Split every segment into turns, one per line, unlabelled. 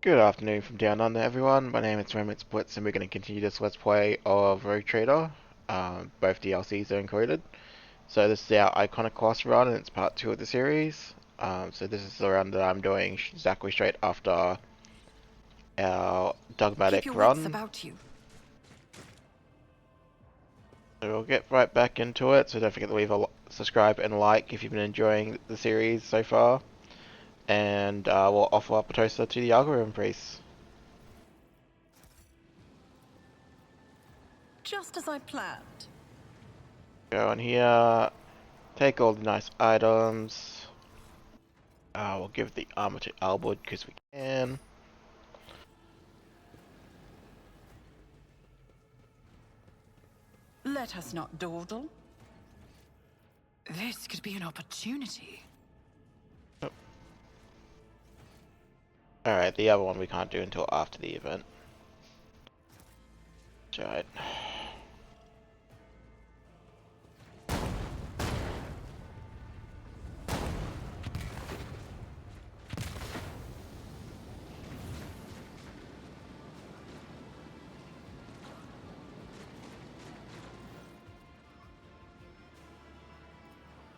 Good afternoon from down under, everyone. My name is Remit Splits, and we're going to continue this Let's Play of Rogue Trader. Both DLCs are included. So this is our Iconoclast run, and it's part 2 of the series. So this is the run that I'm doing exactly straight after our
Keep
dogmatic
your wits
run.
about you.
So we'll get right back into it. So don't forget to leave a subscribe and like if you've been enjoying the series so far. And we'll offer up a toaster to the algorithm priest.
Just as I planned.
Go on here, take all the nice items. We'll give the armor to Albud because we can.
Let us not dawdle. This could be an opportunity.
Oh. Alright, the other one we can't do until after the event. Right.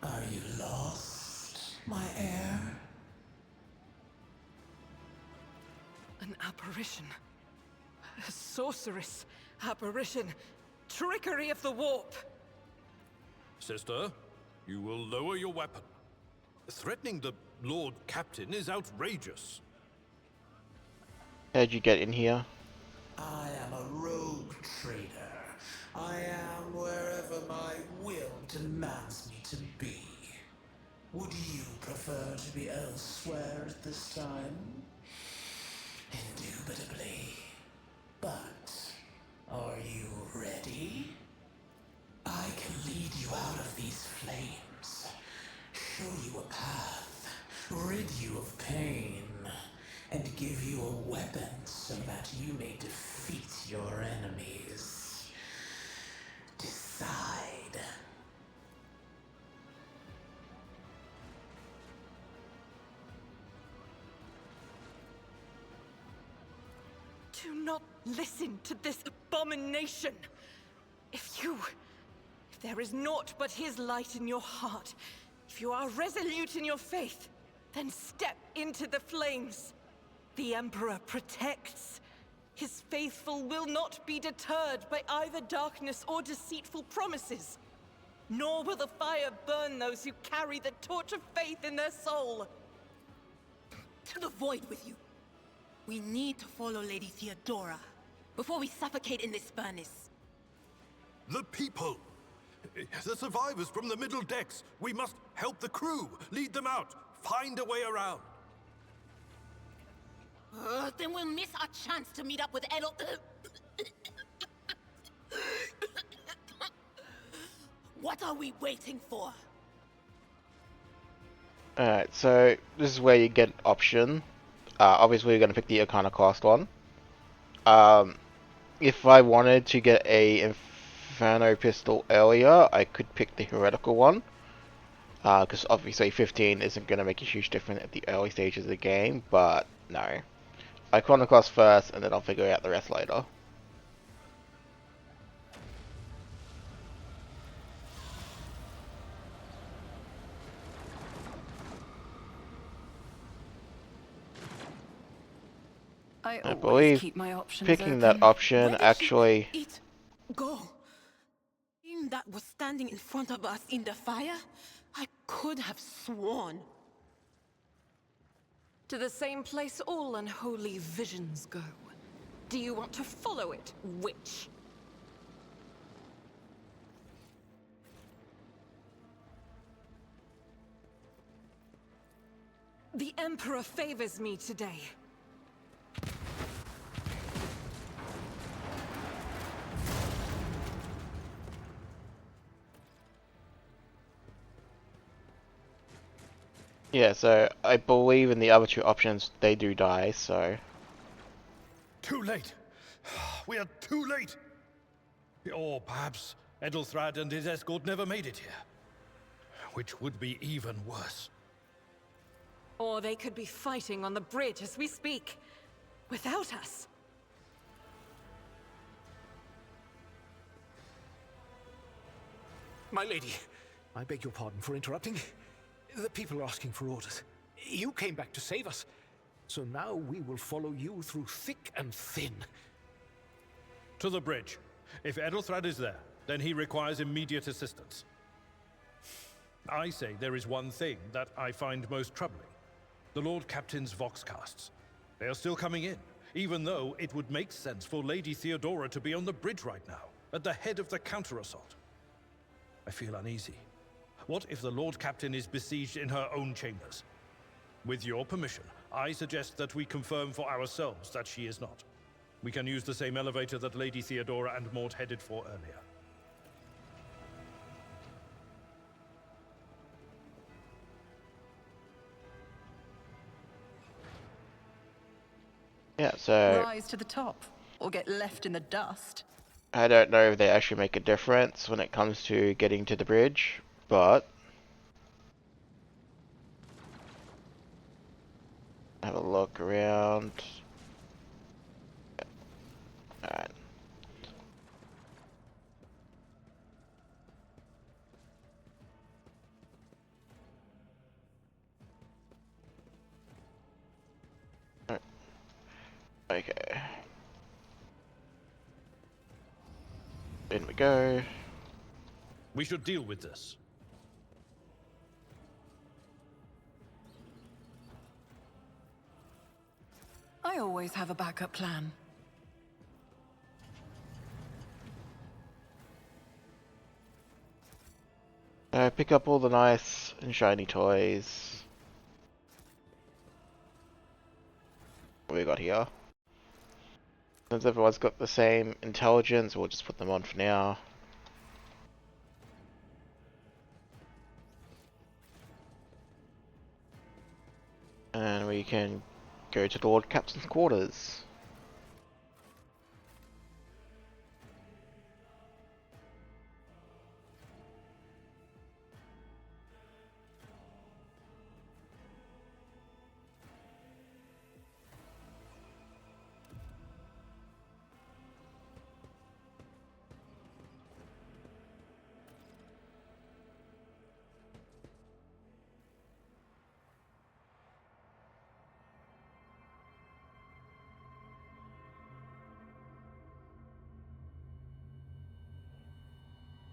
Are you lost, my heir?
An apparition. A sorceress. Apparition. Trickery of the warp.
Sister, you will lower your weapon. Threatening the Lord Captain is outrageous.
How'd you get in here?
I am a rogue trader. I am wherever my will demands me to be. Would you prefer to be elsewhere at this time? Indubitably. But are you ready? I can lead you out of these flames, show you a path, rid you of pain, and give you a weapon so that you may defeat your enemies. Decide.
Do not listen to this abomination. If there is naught but his light in your heart, if you are resolute in your faith, then step into the flames. The Emperor protects. His faithful will not be deterred by either darkness or deceitful promises. Nor will the fire burn those who carry the torch of faith in their soul.
To the void with you. We need to follow Lady Theodora before we suffocate in this furnace.
The people! The survivors from the middle decks! We must help the crew! Lead them out! Find a way around!
Then we'll miss our chance to meet up with Edel. What are we waiting for?
Alright, so this is where you get an option. Obviously we're going to pick the Iconoclast one. If I wanted to get a Inferno pistol earlier, I could pick the heretical one. Because obviously 15 isn't going to make a huge difference at the early stages of the game, but no. Iconoclast first, and then I'll figure out the rest later. I believe
keep my options
picking
open.
that option
Where did
actually...
It go. In that was standing in front of us in the fire? I could have sworn.
To the same place all unholy visions go. Do you want to follow it, witch? The Emperor favors me today.
Yeah, so I believe in the other two options they do die, so...
Too late! We are too late! Or perhaps Edelthrad and his escort never made it here. Which would be even worse.
Or they could be fighting on the bridge as we speak. without us.
My lady, I beg your pardon for interrupting. The people are asking for orders. You came back to save us, so now we will follow you through thick and thin.
To the bridge. If Edelthrad is there, then he requires immediate assistance. I say there is one thing that I find most troubling. The Lord Captain's Voxcasts. They are still coming in, even though it would make sense for Lady Theodora to be on the bridge right now, at the head of the counter-assault. I feel uneasy. What if the Lord Captain is besieged in her own chambers? With your permission, I suggest that we confirm for ourselves that she is not. We can use the same elevator that Lady Theodora and Mort headed for earlier.
Yeah, so
Rise to the top, or get left in the dust.
I don't know if they actually make a difference when it comes to getting to the bridge, but have a look around. Alright. Okay. In we go.
We should deal with this.
I always have a backup plan.
Pick up all the nice and shiny toys. What we got here? Since everyone's got the same intelligence, we'll just put them on for now. And we can go to the Lord Captain's quarters.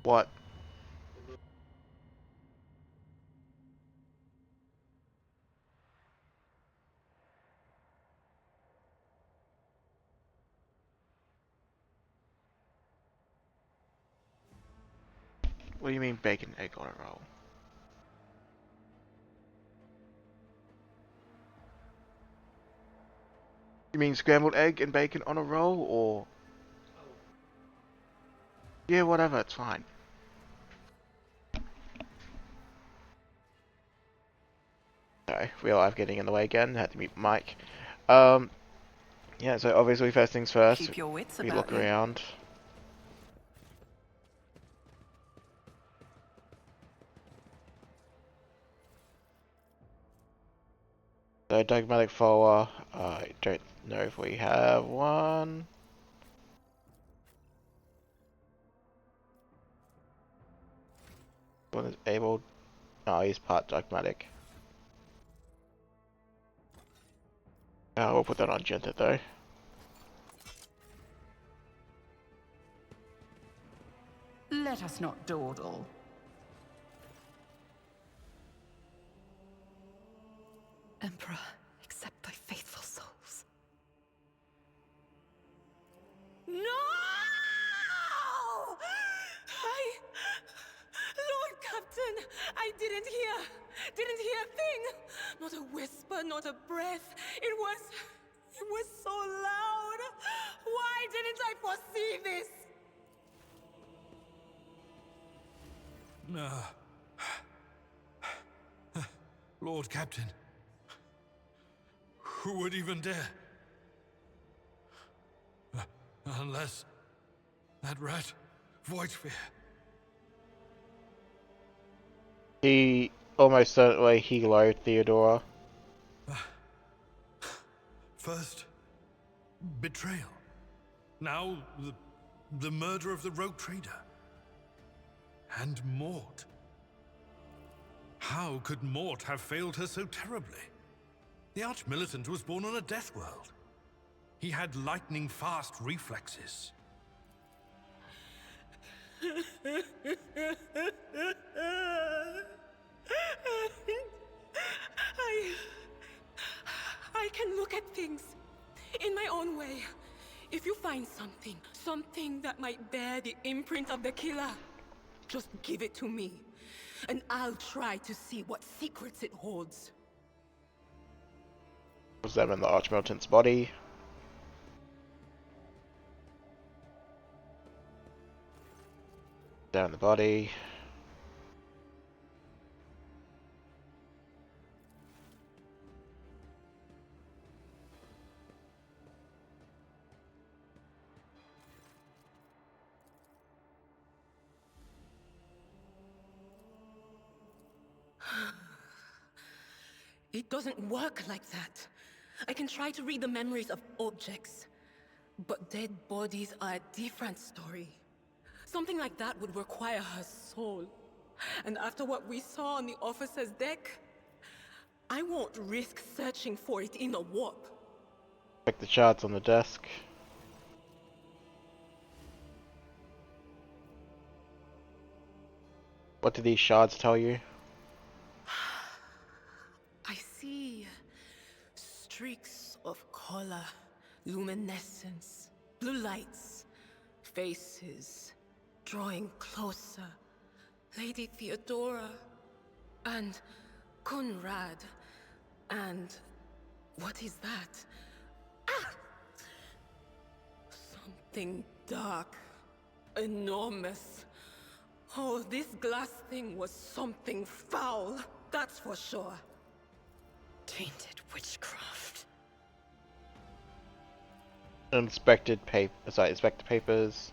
What? What do you mean bacon egg on a roll? You mean scrambled egg and bacon on a roll, or? Yeah, whatever, it's fine. Sorry, real life getting in the way again, had to mute Mike. Yeah, so obviously first things first,
Keep your wits
we
about
look
you.
around. So dogmatic follower, I don't know if we have one. One is able, oh, he's part dogmatic. We'll put that on Genta though.
Let us not dawdle. Emperor, accept thy faithful souls.
No! Lord Captain, I didn't hear a thing. Not a whisper, not a breath. It was so loud. Why didn't I foresee this?
Lord Captain. Who would even dare? Unless that rat, Voidsphere.
He almost certainly he loathed Theodora.
First, betrayal. Now, the murder of the rogue trader. And Mort. How could Mort have failed her so terribly? The Arch-Militant was born on a death world. He had lightning-fast reflexes.
I can look at things in my own way. If you find something that might bear the imprint of the killer, just give it to me, and I'll try to see what secrets it holds.
Was them in the Arch-Militant's body. Down the body.
It doesn't work like that. I can try to read the memories of objects, but dead bodies are a different story. Something like that would require her soul. And after what we saw on the officer's deck, I won't risk searching for it in a warp.
Check the shards on the desk. What do these shards tell you?
I see streaks of color, luminescence, blue lights, faces, drawing closer. Lady Theodora, and Conrad, and what is that? Ah! Something dark, enormous. Oh, this glass thing was something foul, that's for sure. Tainted witchcraft.
Inspect the papers.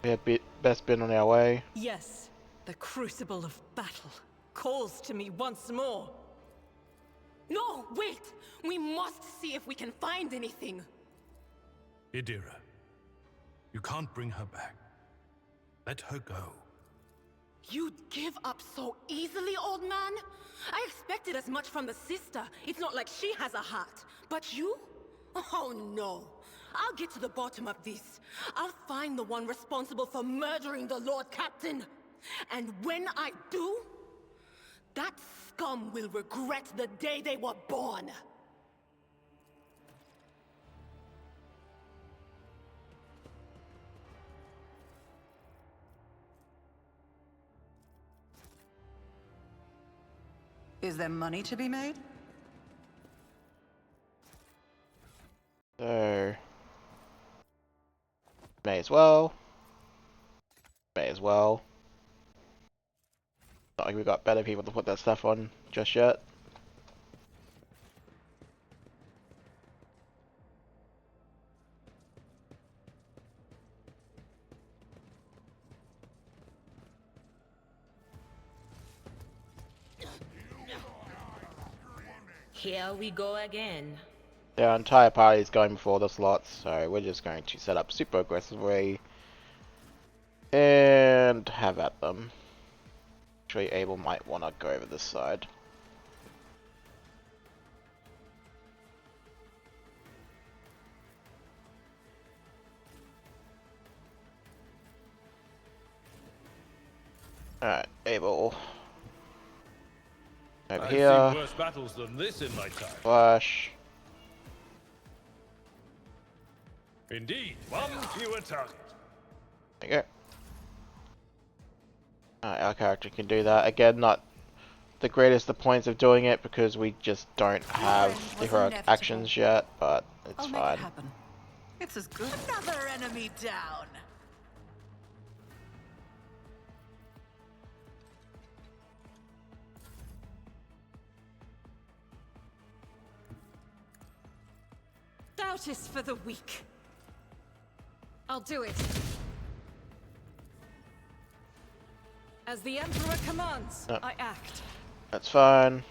We had best been on our way.
Yes, the crucible of battle calls to me once more.
No, wait! We must see if we can find anything.
Idira, you can't bring her back. Let her go.
You'd give up so easily, old man? I expected as much from the sister. It's not like she has a heart. But you? Oh no. I'll get to the bottom of this. I'll find the one responsible for murdering the Lord Captain. And when I do, that scum will regret the day they were born.
Is there money to be made?
So... May as well. May as well. Not like we've got better people to put that stuff on just yet.
Here we go again.
Their entire party is going before the slots, so we're just going to set up super aggressively and have at them. Actually, Abel might want to go over this side. Alright, Abel. Over
I've
here.
seen worse battles than this in my time.
Flash.
Indeed, one fewer target.
There you go. Alright, our character can do that. Again, not the greatest of points of doing it because we just don't have the heroic actions yet, but it's
I'll make
fine.
it happen. It's as good. Another enemy down.
Doubt is for the weak. I'll do it. As the Emperor commands,
No.
I act.
That's fine.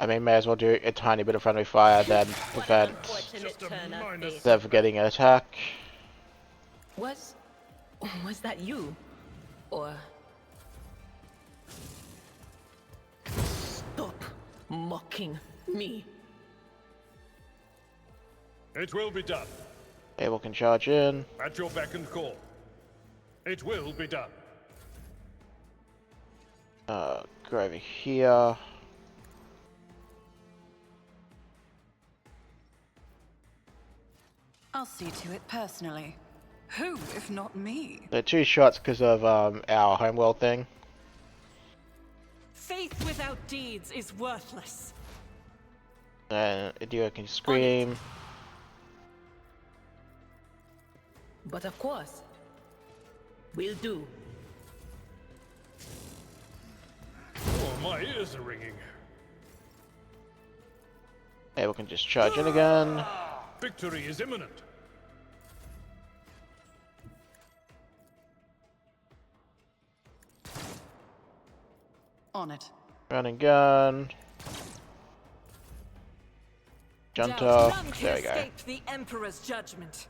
I mean, may as well do a tiny bit of friendly fire, then prevent
Unfortunate turn of
minor
fate.
them from getting an attack.
Was that you? Or stop mocking me.
It will be done.
Abel can charge in.
At your beck and call. It will be done.
Go over here.
I'll see to it personally. Who, if not me?
They're 2 shots because of our homeworld thing.
Faith without deeds is worthless.
And Adira can scream.
But of course, will do.
Oh, my ears are ringing.
Abel can just charge in again.
Victory is imminent.
On it.
Run and gun.
Doubt
Junta.
none can
There we go.
escape the Emperor's judgment.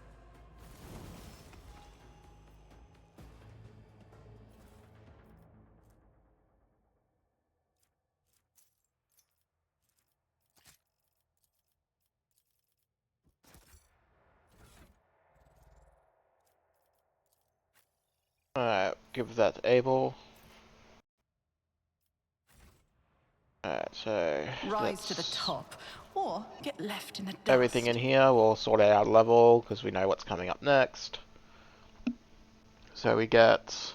Alright, give that to Abel. Alright, so
Rise to the
let's-
top, or get left in the dust.
everything in here, we'll sort out our level because we know what's coming up next. So we get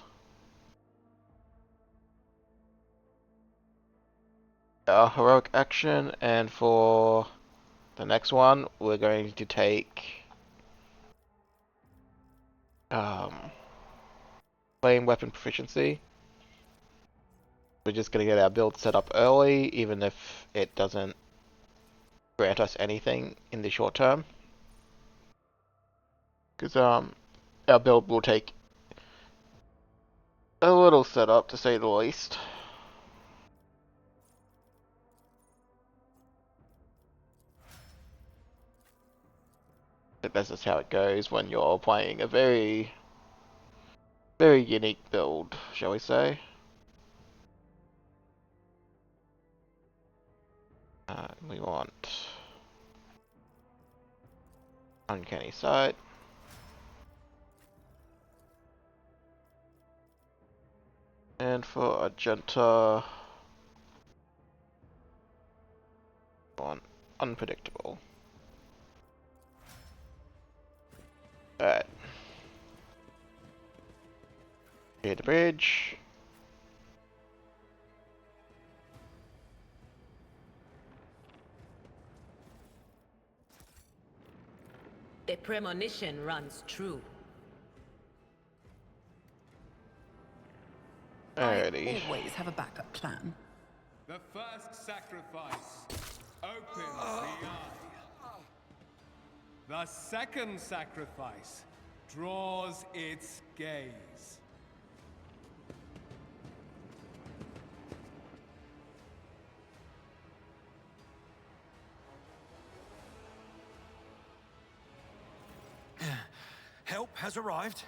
a heroic action, and for the next one, we're going to take flame weapon proficiency. We're just going to get our build set up early, even if it doesn't grant us anything in the short term. Because our build will take a little setup, to say the least. But that's just how it goes when you're playing a very unique build, shall we say. We want Uncanny Sight. And for Argenta, want Unpredictable. Alright. Clear the bridge.
The premonition runs true.
Alrighty.
I always have a backup plan.
The first sacrifice opens the eye. The second sacrifice draws its gaze.
Help has arrived.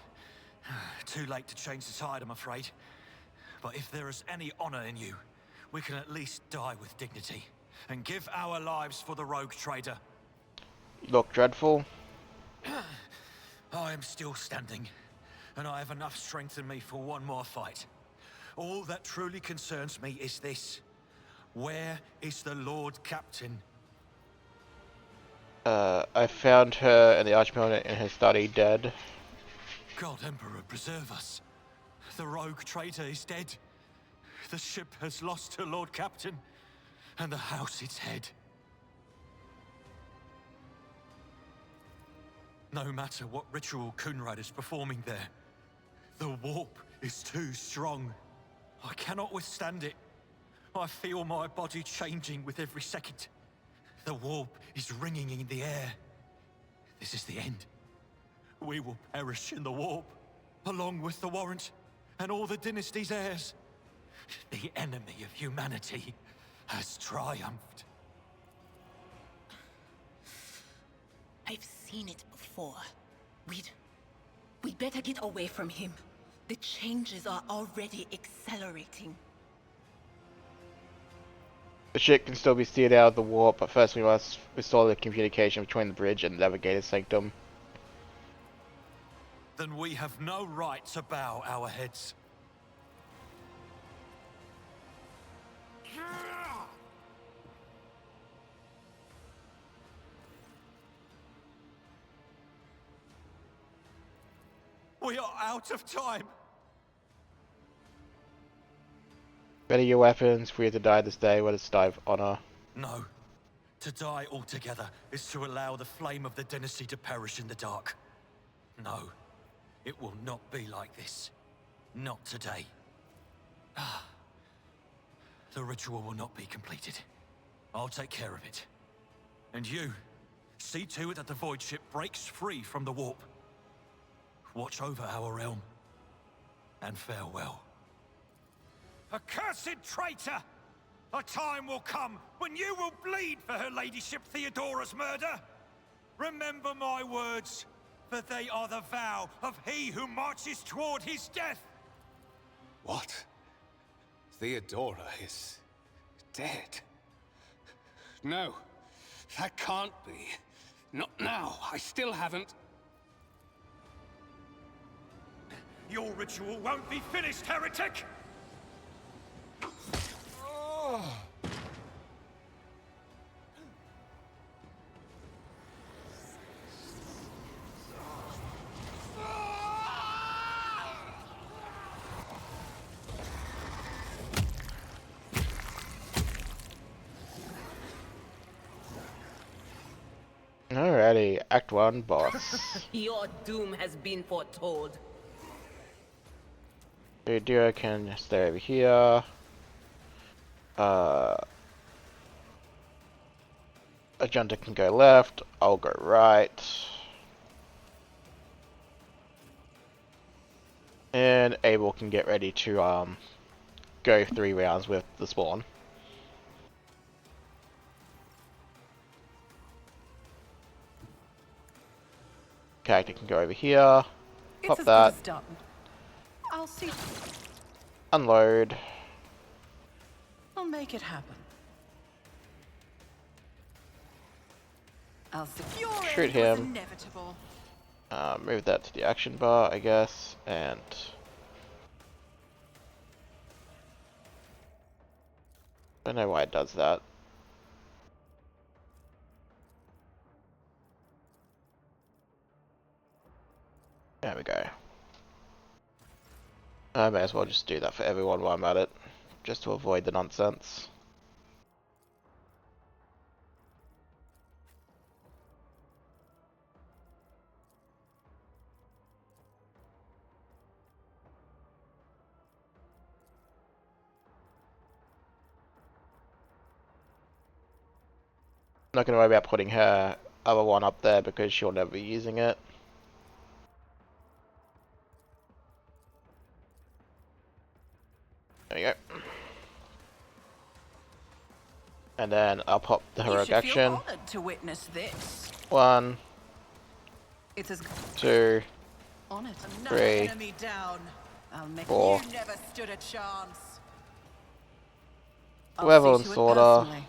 Too late to change the tide, I'm afraid. But if there is any honor in you, we can at least die with dignity and give our lives for the rogue trader.
You look dreadful.
I am still standing, and I have enough strength in me for one more fight. All that truly concerns me is this. Where is the Lord Captain?
I found her and the Archmage in her study dead.
God Emperor preserve us. The rogue traitor is dead. The ship has lost her Lord Captain, and the house its head. No matter what ritual Kunrad is performing there, the warp is too strong. I cannot withstand it. I feel my body changing with every second. The warp is ringing in the air. This is the end. We will perish in the warp, along with the Warrant and all the dynasty's heirs. The enemy of humanity has triumphed.
I've seen it before. We'd better get away from him. The changes are already accelerating.
The ship can still be steered out of the warp, but first we must restore the communication between the bridge and Navigator's Sanctum.
Then we have no right to bow our heads. We are out of time.
Ready your weapons, free to die this day, let us die of honor.
No. To die altogether is to allow the flame of the dynasty to perish in the dark. No. It will not be like this. Not today. The ritual will not be completed. I'll take care of it. And you, see to it that the Void Ship breaks free from the warp. Watch over our realm. And farewell. Accursed traitor! A time will come when you will bleed for her ladyship Theodora's murder. Remember my words, for they are the vow of he who marches toward his death.
What? Theodora is dead? No, that can't be. Not now. I still haven't...
Your ritual won't be finished, heretic!
Alrighty, Act 1, boss.
Your doom has been foretold.
Pyra can stay over here. Agenda can go left, I'll go right. And Abel can get ready to go 3 rounds with the spawn. Character can go over here. Pop that.
I'll see.
Unload.
I'll make it happen. I'll see. Your
Shoot
end was
him.
Inevitable.
Move that to the action bar, I guess, and I don't know why it does that. There we go. I may as well just do that for everyone while I'm at it, just to avoid the nonsense. Not gonna worry about putting her other one up there because she'll never be using it. There you go. And then I'll pop the heroic action.
Feel honored to witness this.
1,
It's as
2,
on it.
3,
Enemy down. I'll make
4.
You never stood a chance.
Level
I'll
and
see to it
sorter.
personally.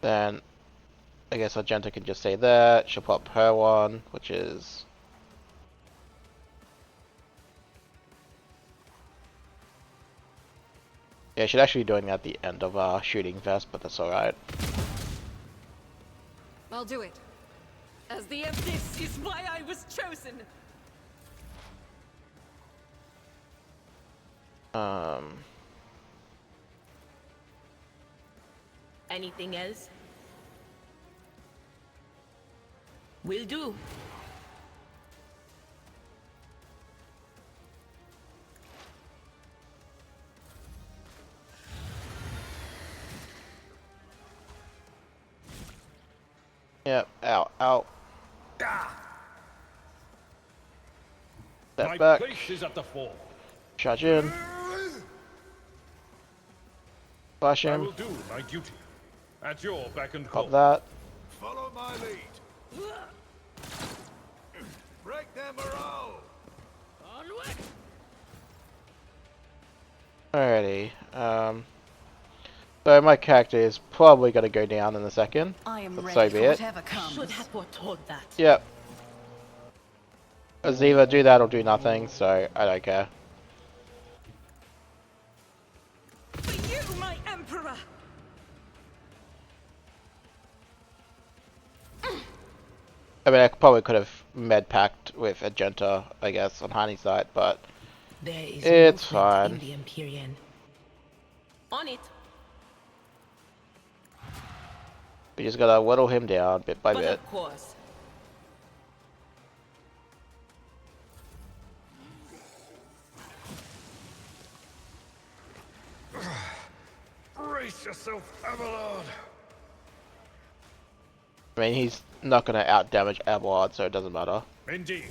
Then I guess Argenta can just say that. She'll pop her one, which is yeah, she's actually doing that at the end of shooting vest, but that's alright.
I'll do it. As the This is why I was chosen.
Anything else? Will do.
Yep, out, out. Step
My
back.
place is at the fore.
Charge in. Flash
I
him.
will do my duty. At your beck and
Pop
call.
that.
Follow my lead. Break their morale.
Alrighty. So my character is probably going to go down in a second.
I am
But
ready
so
for
be it.
whatever comes.
Should have foretold that.
Yep. It's either do that or do nothing, so I don't care.
For you, my Emperor!
I mean, I probably could have med packed with Agenta, I guess, on hindsight, but
There is
it's
movement
fine.
in the Empyrean. On it.
We just gotta whittle him down bit by
But
bit.
of course.
Brace yourself, Abelard.
I mean, he's not gonna out damage Abelard, so it doesn't matter.
Indeed.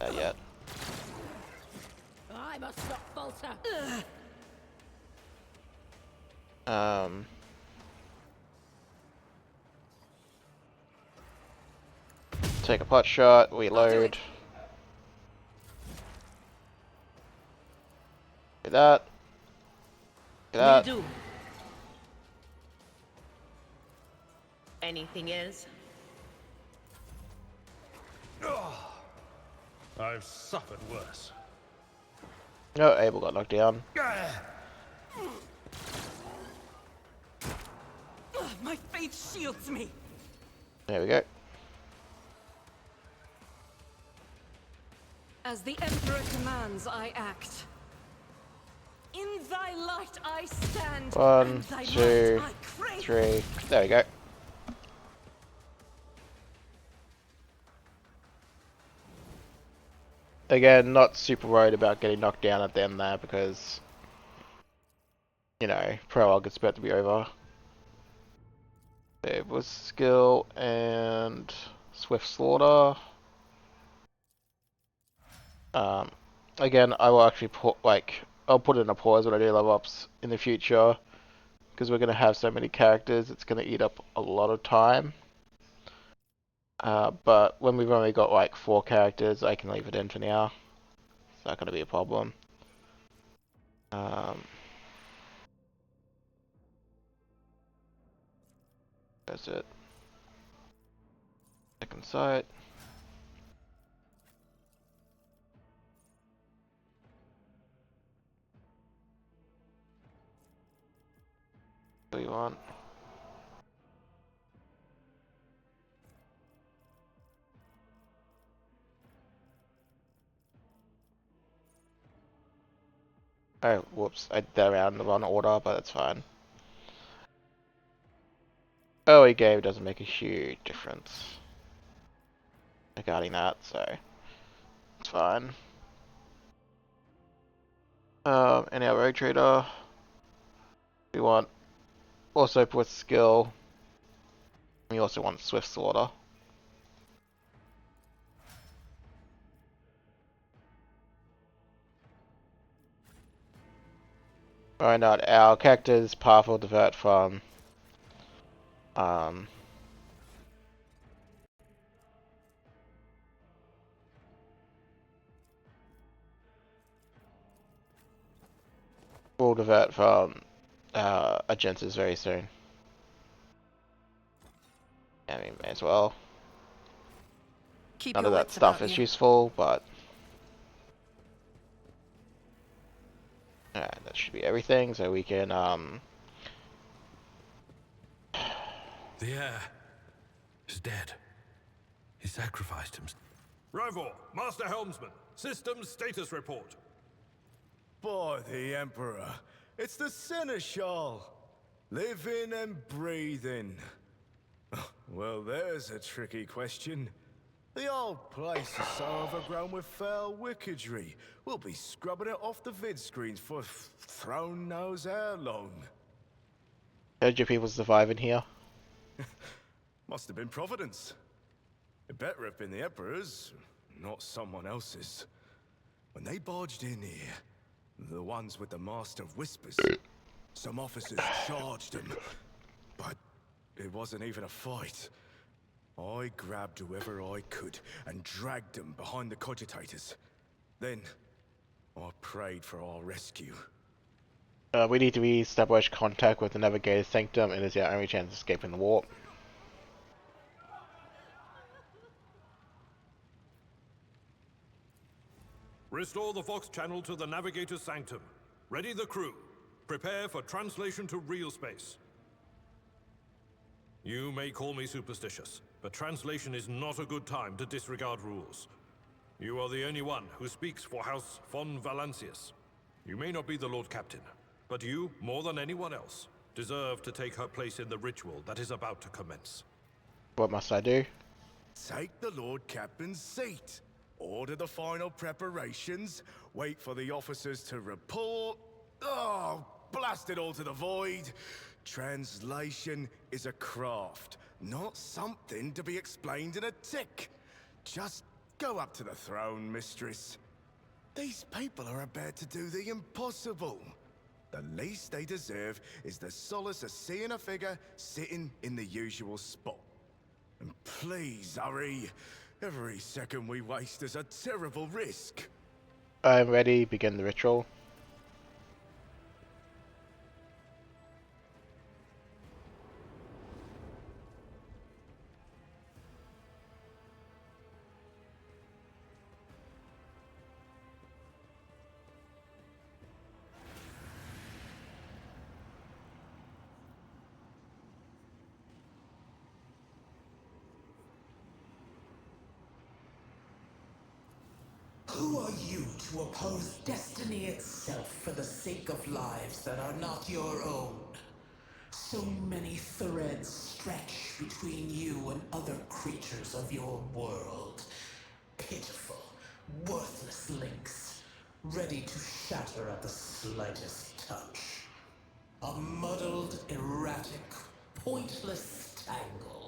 Not yet.
I must not falter.
Take a pot shot, reload. Do that. Do
Will
that.
do. Anything else?
I've suffered worse.
No, Abel got knocked down.
My faith shields me!
There we go.
As the Emperor commands, I act. In thy light I stand,
One,
and thy
two,
might I crave.
3. There we go. Again, not super worried about getting knocked down at the end there because, you know, prologue is about to be over. It was skill and swift slaughter. Again, I will actually put I'll put in a pause when I do level ups in the future because we're gonna have so many characters. It's gonna eat up a lot of time. But when we've only got like 4 characters, I can leave it in for now. It's not gonna be a problem. That's it. Second sight. What do you want? Oh, whoops. I did that around the wrong order, but that's fine. Early game doesn't make a huge difference regarding that, so it's fine. And our road trader, we want also put skill. We also want swift slaughter. Why not? Our character's path will divert from will divert from agendas very soon. I mean, may as well.
Keep
None
your
of that
wits
stuff
about
is
you.
useful, but alright, that should be everything. So we can
The heir is dead. He sacrificed himself.
Rivor, Master Helmsman, systems status report.
By the Emperor, it's the Seneschal. Living and breathing. Well, there's a tricky question. The old place is so overgrown with foul wickedry. We'll be scrubbing it off the vid screens for throne knows how long.
How did your people survive in here?
Must have been Providence. It better have been the Emperor's, not someone else's. When they barged in here, the ones with the Master of Whispers, some officers charged them. But it wasn't even a fight. I grabbed whoever I could and dragged them behind the cogitators. Then, I prayed for our rescue.
We need to re-establish contact with the Navigator's Sanctum, and it's our only chance of escaping the warp.
Restore the Vox channel to the Navigator's Sanctum. Ready the crew. Prepare for translation to real space. You may call me superstitious, but translation is not a good time to disregard rules. You are the only one who speaks for House von Valancius. You may not be the Lord Captain, but you, more than anyone else, deserve to take her place in the ritual that is about to commence.
What must I do?
Take the Lord Captain's seat. Order the final preparations. Wait for the officers to report. Oh, blast it all to the void. Translation is a craft, not something to be explained in a tick. Just go up to the throne, mistress. These people are about to do the impossible. The least they deserve is the solace of seeing a figure sitting in the usual spot. And please hurry. Every second we waste is a terrible risk.
I'm ready. Begin the ritual.
Who are you to oppose destiny itself for the sake of lives that are not your own? So many threads stretch between you and other creatures of your world. Pitiful, worthless links, ready to shatter at the slightest touch. A muddled, erratic, pointless tangle.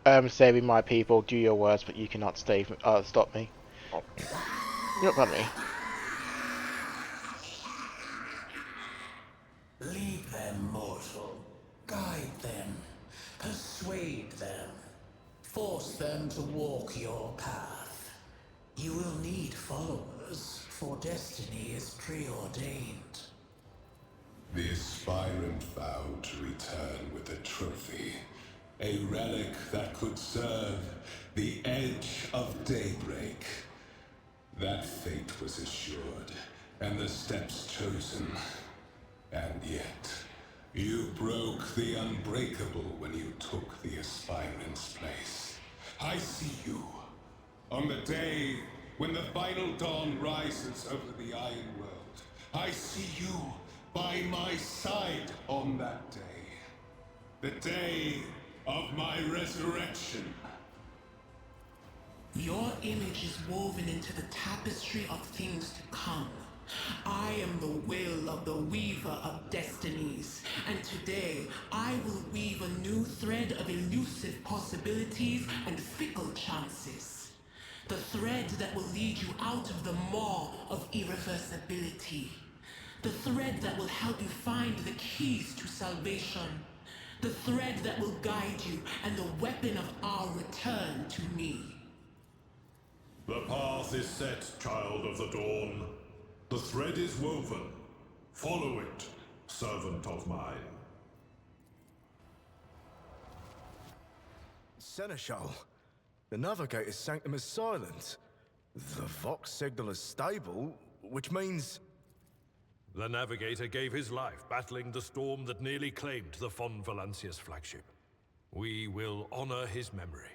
I'm saving my people. Do your worst, but you cannot stop me. Oh. You're not me.
Lead them, mortal. Guide them. Persuade them. Force them to walk your path. You will need followers, for destiny is preordained.
The aspirant vowed to return with a trophy. A relic that could serve the edge of daybreak. That fate was assured, and the steps chosen. And yet, you broke the unbreakable when you took the aspirant's place. I see you. On the day when the final dawn rises over the Iron World, I see you by my side on that day. The day of my resurrection.
Your image is woven into the tapestry of things to come. I am the will of the weaver of destinies, and today I will weave a new thread of elusive possibilities and fickle chances. The thread that will lead you out of the maw of irreversibility. The thread that will help you find the keys to salvation. The thread that will guide you and the weapon of our return to me.
The path is set, child of the dawn. The thread is woven. Follow it, servant of mine.
Seneschal, the Navigator's Sanctum is silent. The Vox signal is stable, which means...
The Navigator gave his life battling the storm that nearly claimed the von Valancius flagship. We will honor his memory,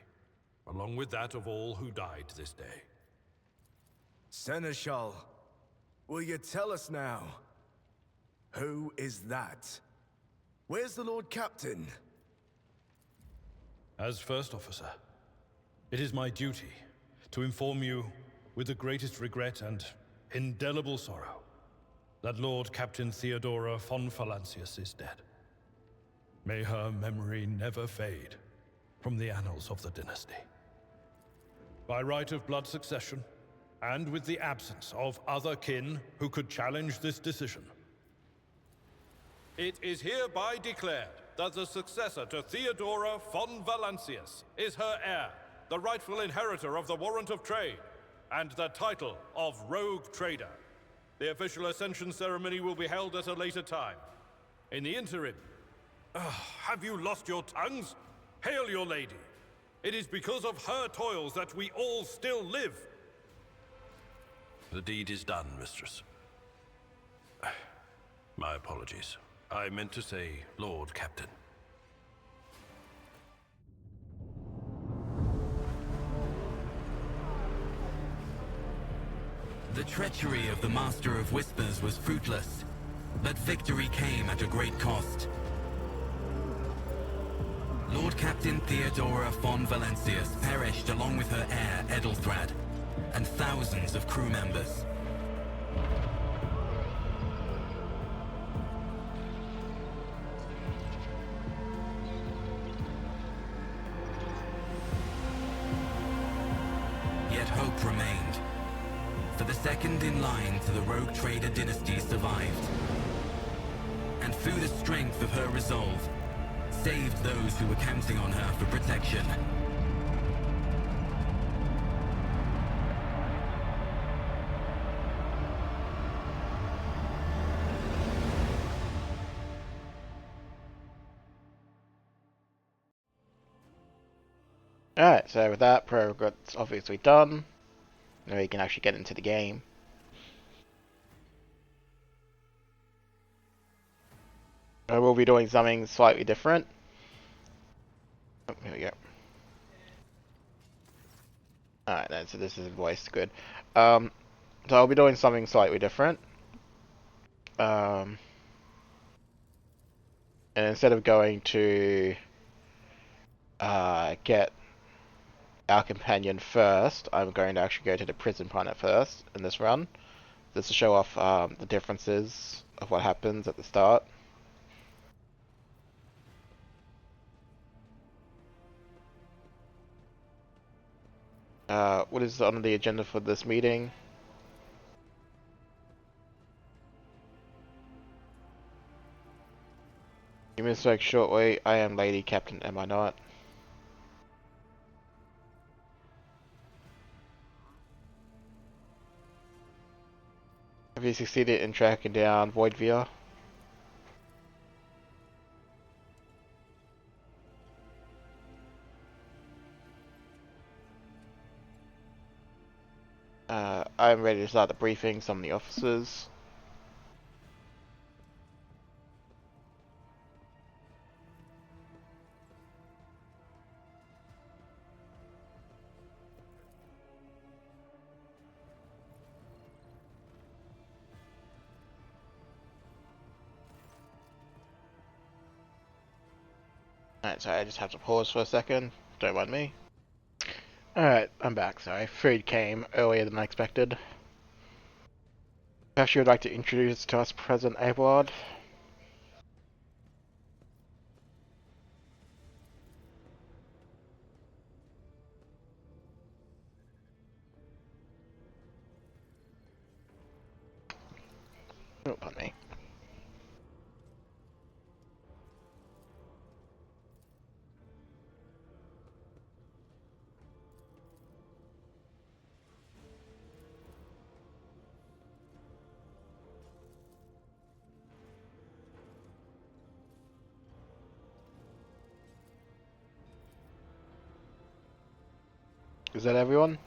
along with that of all who died this day.
Seneschal, will you tell us now? Who is that? Where's the Lord Captain?
As First Officer, it is my duty to inform you, with the greatest regret and indelible sorrow, that Lord Captain Theodora von Valancius is dead. May her memory never fade from the annals of the dynasty. By right of blood succession, and with the absence of other kin who could challenge this decision, it is hereby declared that the successor to Theodora von Valancius is her heir, the rightful inheritor of the Warrant of Trade, and the title of Rogue Trader. The official ascension ceremony will be held at a later time. In the interim, have you lost your tongues? Hail your lady. It is because of her toils that we all still live.
The deed is done, mistress. My apologies. I meant to say Lord Captain.
The treachery of the Master of Whispers was fruitless, but victory came at a great cost. Lord Captain Theodora von Valancius perished along with her heir, Edelthrad, and thousands of crew members. Yet hope remained. For the second in line to the Rogue Trader dynasty survived. And through the strength of her resolve, saved those who were counting on her for protection.
Alright, so with that, program's obviously done. Now we can actually get into the game. I will be doing something slightly different. Oh, here we go. Alright then, so this is voice, good. So I'll be doing something slightly different. And instead of going to get our companion first, I'm going to actually go to the prison planet first in this run. Just to show off the differences of what happens at the start. What is on the agenda for this meeting? You misspoke shortly. I am Lady Captain, am I not? Have you succeeded in tracking down Voidvia? I'm ready to start the briefing. Some of the officers. Alright, so I just have to pause for a second. Don't mind me. Alright, I'm back. Sorry, food came earlier than I expected. Perhaps you would like to introduce to us President Abelard? Oh, pardon me. Is that everyone?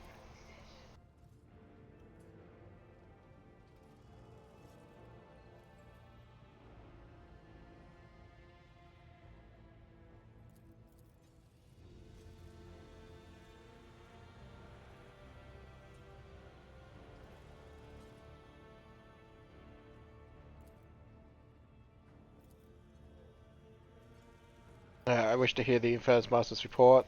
I wish to hear the Infernus Master's report.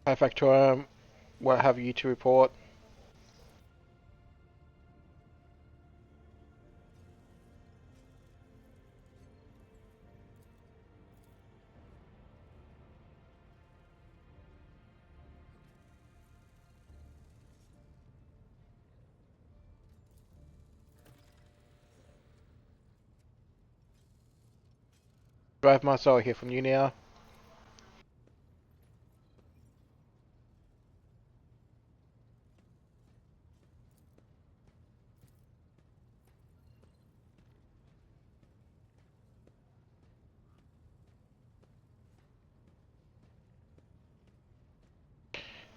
Hi Factorum, what have you to report? Drive Marcel here from you now.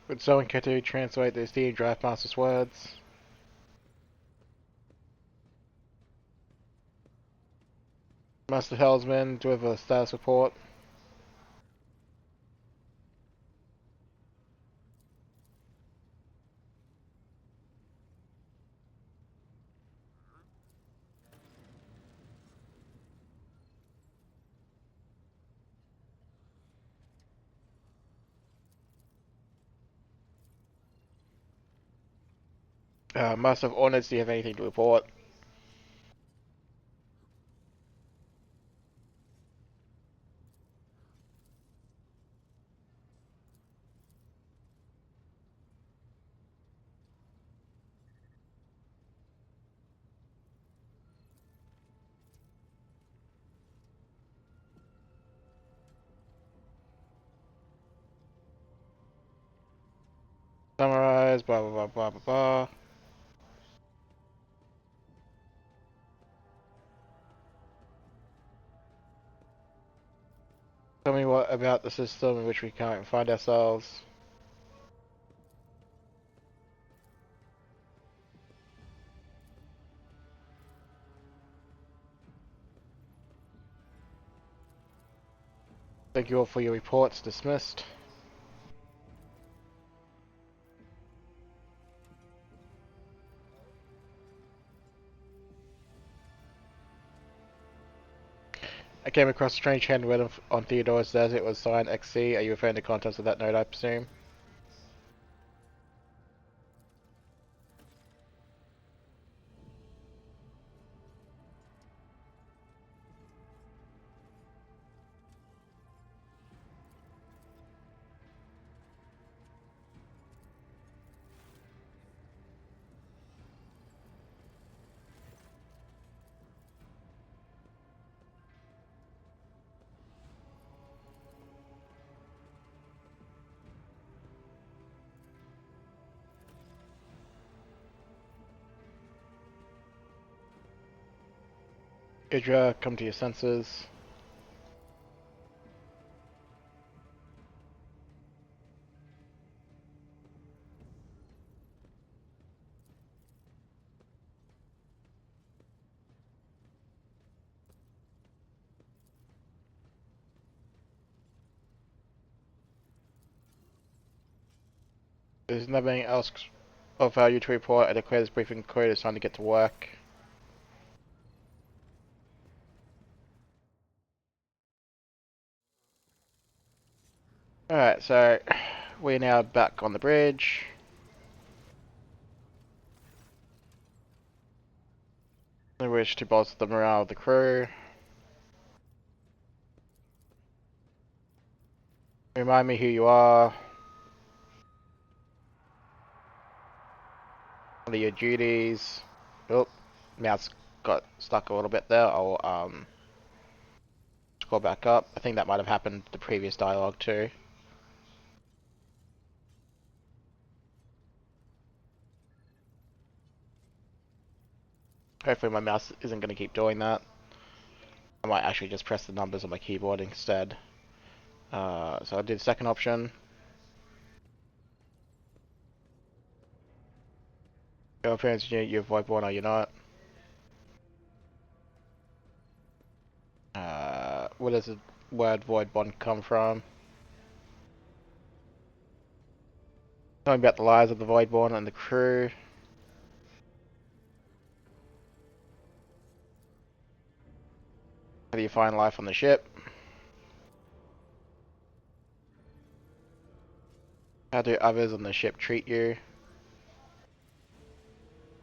Would someone care to translate the esteemed Draft Master's words? Master Helmsman, deliver a status report. Master of Honors, do you have anything to report? Summarize, blah blah blah blah blah blah. Tell me what about the system in which we can't find ourselves. Thank you all for your reports. Dismissed. I came across a strange handwritten on Theodore's desk. It was signed XC. Are you referring to contents of that note, I presume? Idra, come to your senses. There's nothing else of value to report. I declare this briefing concluded. It's time to get to work. Alright, so we're now back on the bridge. I wish to bolster the morale of the crew. Remind me who you are. What are your duties? Oh, mouse got stuck a little bit there. I'll scroll back up. I think that might have happened to the previous dialogue too. Hopefully my mouse isn't going to keep doing that. I might actually just press the numbers on my keyboard instead. So I'll do the second option. Your appearance unit, you're voidborn, are you not? Where does the word voidborn come from? Tell me about the lives of the voidborn and the crew. do you find life on the ship? How do others on the ship treat you?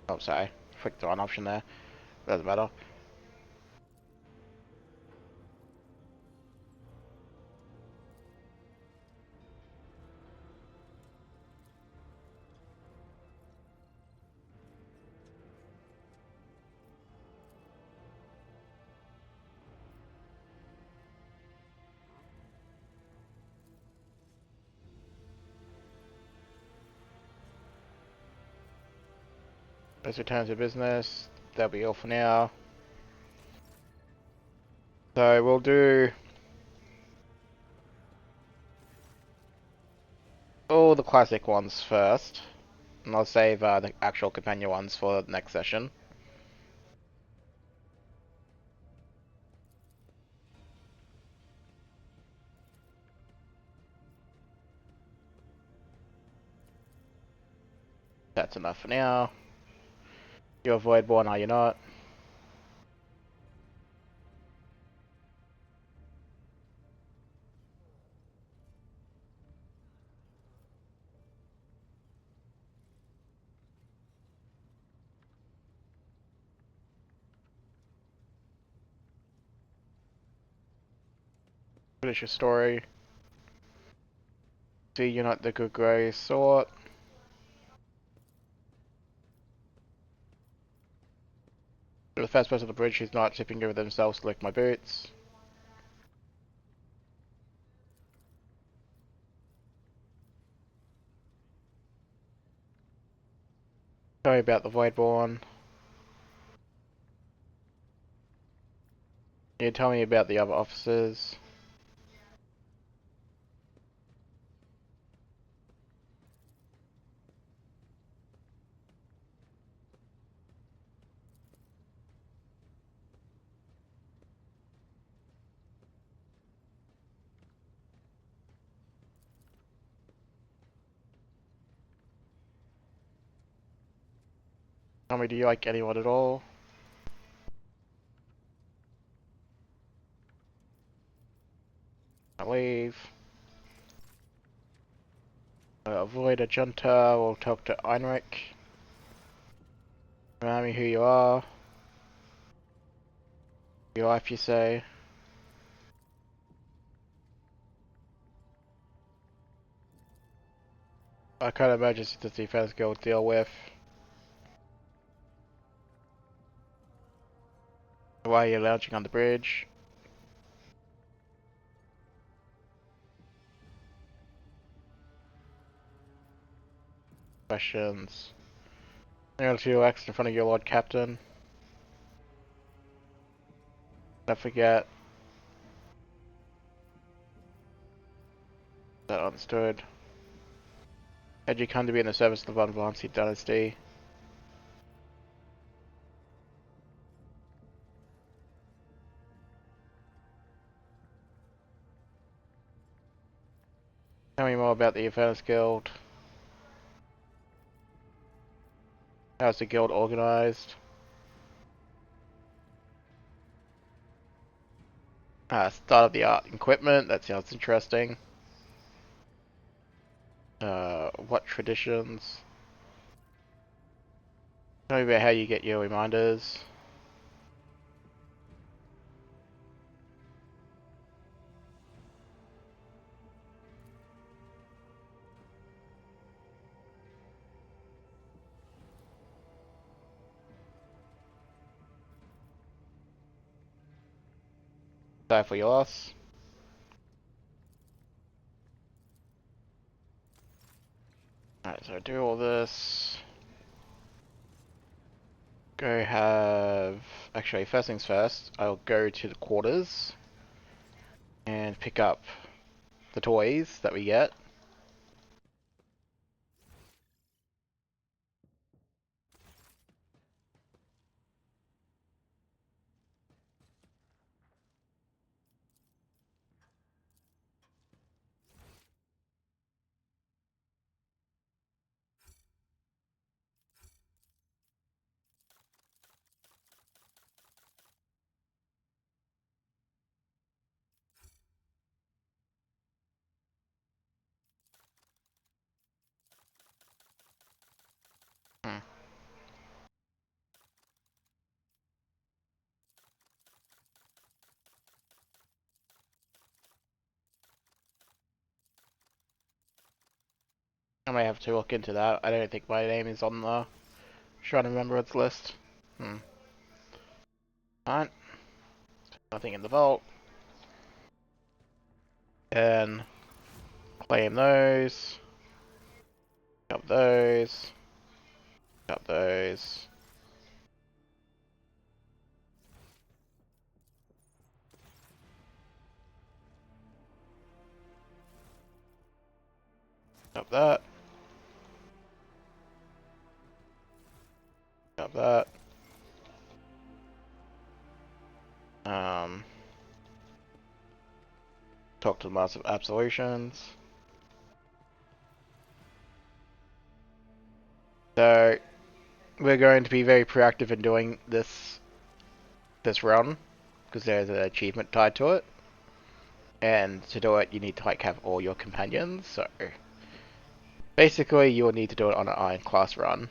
Oh, sorry. Clicked the wrong option there. Doesn't matter. Let's return to business. That'll be all for now. So we'll do all the classic ones first, and I'll save the actual companion ones for the next session. That's enough for now. You're Voidborn, are you not? Finish your story. See, you're not the good grey sort. You're the first person on the bridge who's not tipping over themselves to lick my boots. Tell me about the Voidborn. You tell me about the other officers. Tell me, do you like anyone at all? I leave. Avoid a junta. We'll talk to Heinrich. Remind me who you are. Your life, you say. What kind of emergency does the Defense Guild deal with? Why are you lounging on the bridge? Questions. You're to relax in front of your Lord Captain. Don't forget. That understood. Had you come to be in the service of the Von Valancy dynasty? Tell me more about the Defense Guild. How's the guild organized? State-of-the-art equipment, that sounds interesting. What traditions? Tell me about how you get your reminders. Sorry for your loss. Alright, so do all this. Go have... Actually, first things first, I'll go to the quarters and pick up the toys that we get. I may have to look into that. I don't think my name is on the trying to remember its list. Alright. Nothing in the vault. And claim those. Pick up those. Pick up those. Pick up that. Pick up that. Talk to the Master of Absolutions. So we're going to be very proactive in doing this run because there's an achievement tied to it, and to do it you need to like have all your companions. So basically you will need to do it on an Iconoclast run,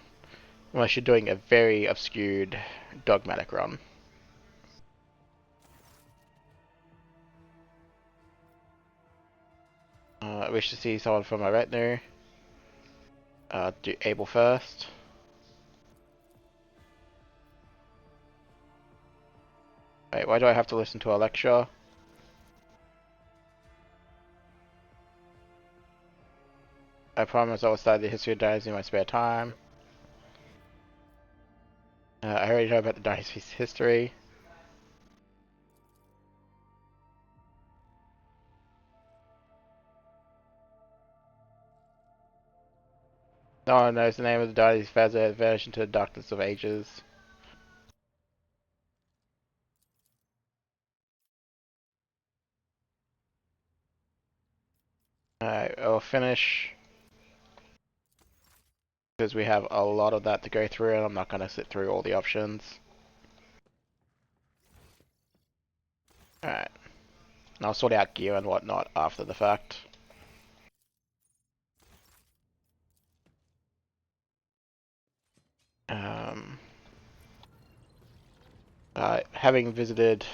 unless you're doing a very obscured dogmatic run. I wish to see someone from my retinue. Do Abel first. Wait, why do I have to listen to a lecture? I promise I will study the history of dynasty in my spare time. I already know about the dynasty's history. No one knows the name of the dynasty's further version to the darkness of ages. Alright, I'll finish. Because we have a lot of that to go through and I'm not going to sit through all the options. Alright. And I'll sort out gear and whatnot after the fact. Having visited...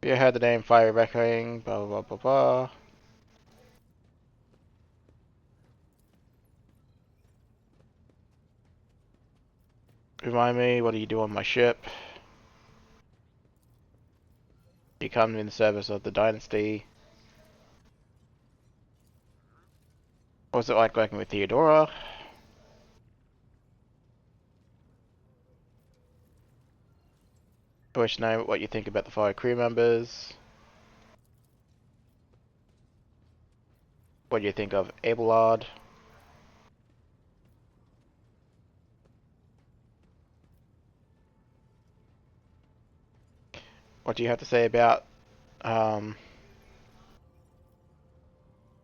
You heard the name Fire Reckoning, blah blah blah blah. Remind me, what do you do on my ship? You come in the service of the dynasty. What was it like working with Theodora? I wish to know what you think about the 5 crew members. What do you think of Abelard? What do you have to say about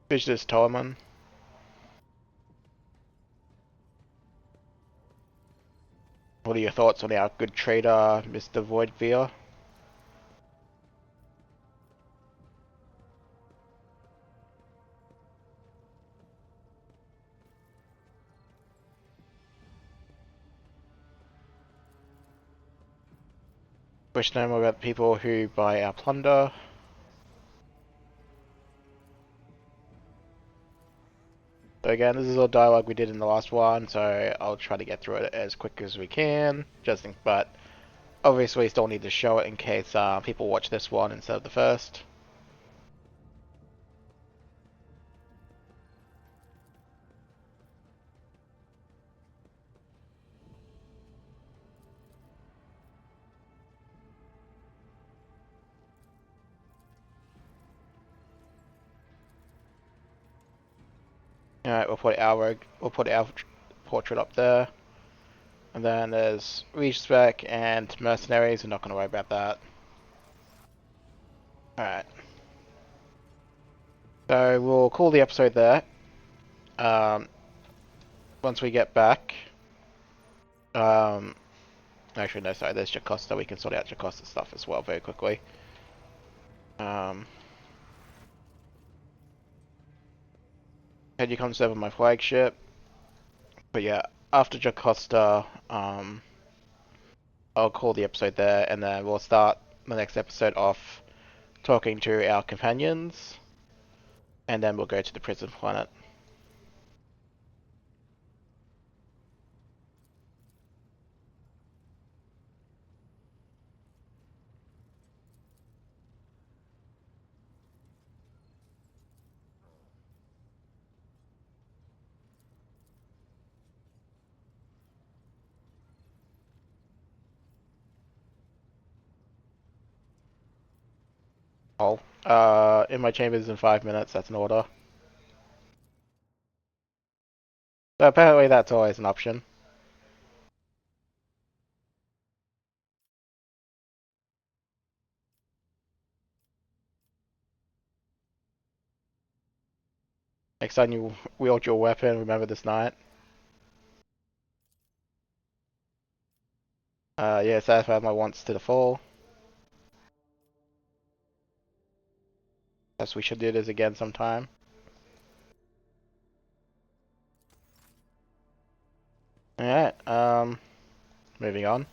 Vicious Tolman? What are your thoughts on our good trader, Mr. Voidveer? Wish to know more about the people who buy our plunder. So again, this is all dialogue we did in the last one, so I'll try to get through it as quick as we can. But obviously still need to show it in case people watch this one instead of the first. Alright, we'll put our portrait up there. And then there's Respec and Mercenaries, we're not going to worry about that. Alright. So we'll call the episode there. Once we get back. Actually no, sorry, there's Jocasta, we can sort out Jocasta's stuff as well very quickly. Had you come serve on my flagship. But yeah, after Jocasta, I'll call the episode there, and then we'll start the next episode off talking to our companions. and then we'll go to the prison planet. In my chambers in 5 minutes, that's an order. So apparently that's always an option. Next time you wield your weapon, remember this night. Yeah, satisfy my wants to the full. Guess we should do this again sometime. Alright, moving on.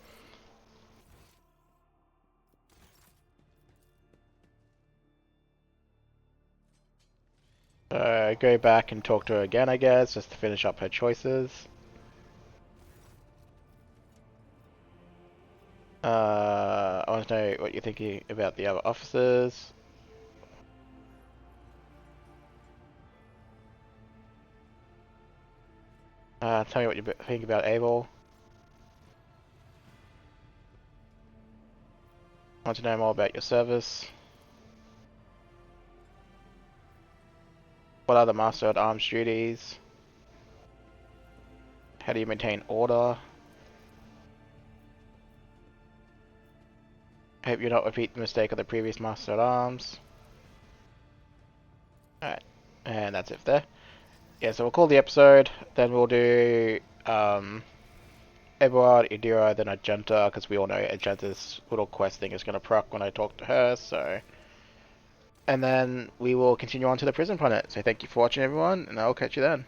Go back and talk to her again, I guess, just to finish up her choices. I want to know what you're thinking about the other officers. Tell me what you think about Abel. I want to know more about your service. What are the Master at Arms duties? How do you maintain order? I hope you don't repeat the mistake of the previous Master at Arms. Alright, and that's it there. Yeah, so we'll call the episode, then we'll do Eberhard, Idira, then Argenta, because we all know Argenta's little quest thing is going to proc when I talk to her, so... And then we will continue on to the prison planet. So thank you for watching, everyone, and I'll catch you then.